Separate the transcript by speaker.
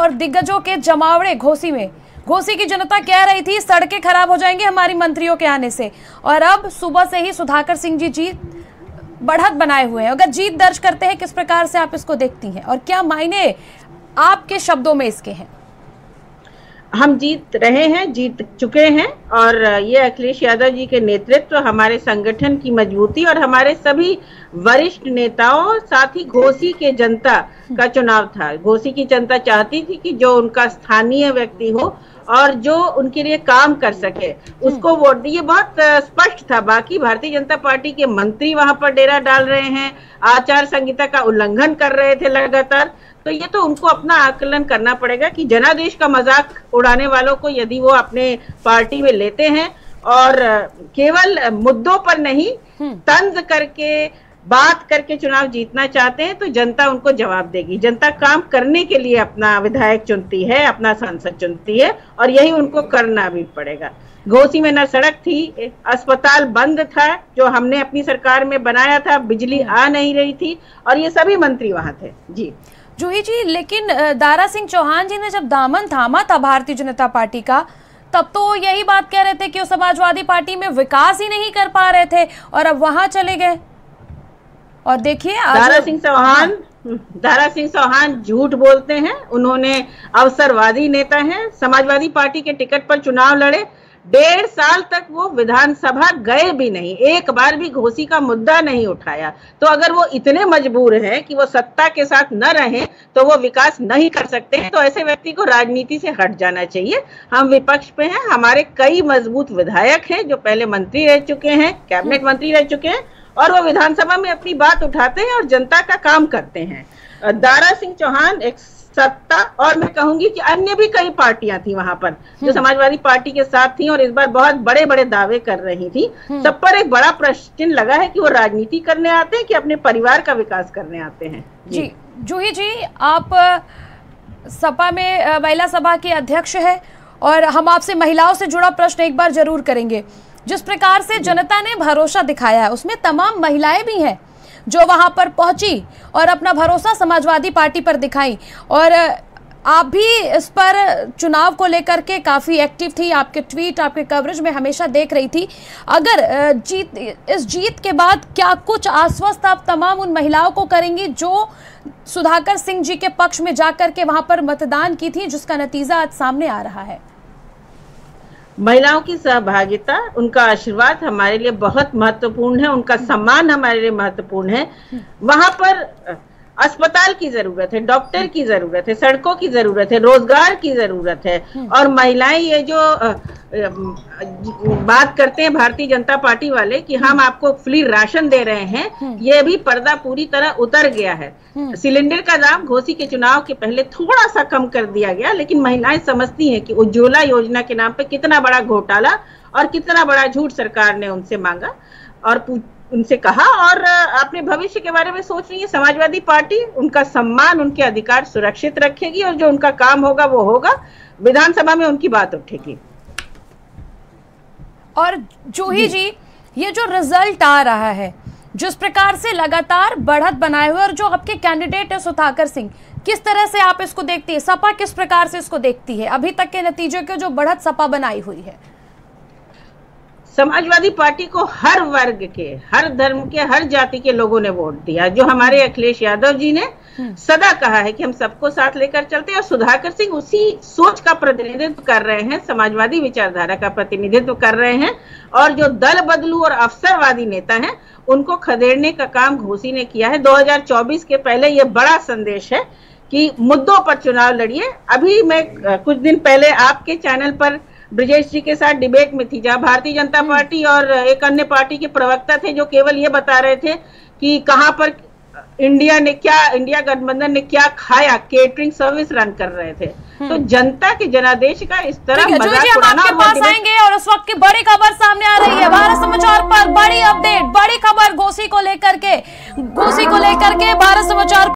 Speaker 1: और दिग्गजों के जमावड़े घोसी में। घोसी की जनता कह रही थी सड़कें खराब हो जाएंगी हमारी मंत्रियों के आने से, और अब सुबह से ही सुधाकर सिंह जी जीत बढ़त बनाए हुए हैं। अगर जीत दर्ज करते हैं, किस प्रकार से आप इसको देखती हैं और क्या मायने आपके शब्दों में इसके हैं?
Speaker 2: हम जीत रहे हैं, जीत चुके हैं, और ये अखिलेश यादव जी के नेतृत्व, हमारे संगठन की मजबूती और हमारे सभी वरिष्ठ नेताओं, साथ ही घोसी के जनता का चुनाव था। घोसी की जनता चाहती थी कि जो उनका स्थानीय व्यक्ति हो और जो उनके लिए काम कर सके उसको वोट दी। ये बहुत स्पष्ट था। बाकी भारतीय जनता पार्टी के मंत्री वहां पर डेरा डाल रहे हैं, आचार संहिता का उल्लंघन कर रहे थे लगातार, तो ये तो उनको अपना आकलन करना पड़ेगा कि जनादेश का मजाक उड़ाने वालों को यदि वो अपने पार्टी में लेते हैं और केवल मुद्दों पर नहीं तंज करके बात करके चुनाव जीतना चाहते हैं, तो जनता उनको जवाब देगी। जनता काम करने के लिए अपना विधायक चुनती है, अपना सांसद चुनती है, और यही उनको करना भी पड़ेगा। घोसी में न सड़क थी, अस्पताल बंद था जो हमने अपनी सरकार में बनाया था, बिजली आ नहीं रही थी, और ये सभी मंत्री वहां थे। जी
Speaker 1: जूही जी, लेकिन दारा सिंह चौहान जी ने जब दामन थामा था भारतीय जनता पार्टी का, तब तो यही बात कह रहे थे कि वो समाजवादी पार्टी में विकास ही नहीं कर पा रहे थे, और अब वहां चले गए। और देखिए
Speaker 2: दारा सिंह चौहान झूठ बोलते हैं। उन्होंने अवसरवादी नेता हैं, समाजवादी पार्टी के टिकट पर चुनाव लड़े, 1.5 साल तक वो विधानसभा गए भी नहीं, एक बार भी घोसी का मुद्दा नहीं उठाया। तो अगर वो इतने मजबूर हैं कि वो सत्ता के साथ न रहें तो वो विकास नहीं कर सकते हैं, तो ऐसे व्यक्ति को राजनीति से हट जाना चाहिए। हम विपक्ष पे हैं, हमारे कई मजबूत विधायक हैं जो पहले मंत्री रह चुके हैं, कैबिनेट मंत्री रह चुके हैं, और वो विधानसभा में अपनी बात उठाते हैं और जनता का काम करते हैं। दारा सिंह चौहान एक सत्ता, और मैं कहूंगी कि अन्य भी कई पार्टियां थी वहां पर जो समाजवादी पार्टी के साथ थी और इस बार बहुत बड़े बड़े दावे कर रही थी। सब पर एक बड़ा प्रश्न चिन्ह लगा है कि वो राजनीति करने आते हैं कि अपने परिवार का विकास करने आते हैं।
Speaker 1: जी जूही जी, आप सपा में महिला सभा के अध्यक्ष है, और हम आपसे महिलाओं से जुड़ा प्रश्न एक बार जरूर करेंगे। जिस प्रकार से जनता ने भरोसा दिखाया है, उसमें तमाम महिलाएं भी हैं जो वहां पर पहुंची और अपना भरोसा समाजवादी पार्टी पर दिखाई, और आप भी इस पर चुनाव को लेकर के काफ़ी एक्टिव थी। आपके ट्वीट, आपके कवरेज में हमेशा देख रही थी। अगर इस जीत के बाद क्या कुछ आश्वस्त आप तमाम उन महिलाओं को करेंगी जो सुधाकर सिंह जी के पक्ष में जाकर के वहां पर मतदान की थी, जिसका नतीजा आज सामने आ रहा है?
Speaker 2: महिलाओं की सहभागिता, उनका आशीर्वाद हमारे लिए बहुत महत्वपूर्ण है, उनका सम्मान हमारे लिए महत्वपूर्ण है। वहां पर अस्पताल की जरूरत है, डॉक्टर की जरूरत है, सड़कों की जरूरत है, रोजगार की जरूरत है, और महिलाएं ये जो बात करते हैं भारतीय जनता पार्टी वाले कि हम आपको फ्री राशन दे रहे हैं, ये भी पर्दा पूरी तरह उतर गया है। सिलेंडर का दाम घोसी के चुनाव के पहले थोड़ा सा कम कर दिया गया, लेकिन महिलाएं समझती हैं कि उज्ज्वला योजना के नाम पे कितना बड़ा घोटाला और कितना बड़ा झूठ सरकार ने उनसे मांगा और उनसे कहा, और अपने भविष्य के बारे में सोच रही है। समाजवादी पार्टी उनका सम्मान, उनके अधिकार सुरक्षित रखेगी, और जो उनका काम होगा वो होगा, विधानसभा में उनकी बात उठेगी।
Speaker 1: और जूही जी, ये जो रिजल्ट आ रहा है, जिस प्रकार से लगातार बढ़त बनाए हुए, और जो आपके कैंडिडेट है सुधाकर सिंह, किस तरह से आप इसको देखती है? सपा किस प्रकार से इसको देखती है? अभी तक के नतीजे के जो बढ़त सपा बनाई हुई है।
Speaker 2: समाजवादी पार्टी को हर वर्ग के, हर धर्म के, हर जाति के लोगों ने वोट दिया। जो हमारे अखिलेश यादव जी ने सदा कहा है कि हम सबको साथ लेकर चलते हैं, और सुधाकर सिंह उसी सोच का प्रतिनिधित्व कर रहे हैं, समाजवादी विचारधारा का प्रतिनिधित्व कर रहे हैं, और जो दल बदलू और अवसरवादी नेता हैं उनको खदेड़ने का काम घोसी ने किया है। 2024 के पहले ये बड़ा संदेश है कि मुद्दों पर चुनाव लड़िए। अभी मैं कुछ दिन पहले आपके चैनल पर ब्रिजेश जी के साथ डिबेट में थी, जहां भारतीय जनता पार्टी और एक अन्य पार्टी के प्रवक्ता थे जो केवल ये बता रहे थे कि कहां पर इंडिया गठबंधन ने क्या खाया, केटरिंग सर्विस रन कर रहे थे। तो जनता के जनादेश का इस तरह मजाक उड़ाना।
Speaker 1: आपके पास आएंगे, और उस वक्त की बड़ी खबर सामने आ रही है भारत समाचार पर, बड़ी अपडेट, बड़ी खबर घोसी को लेकर के भारत समाचार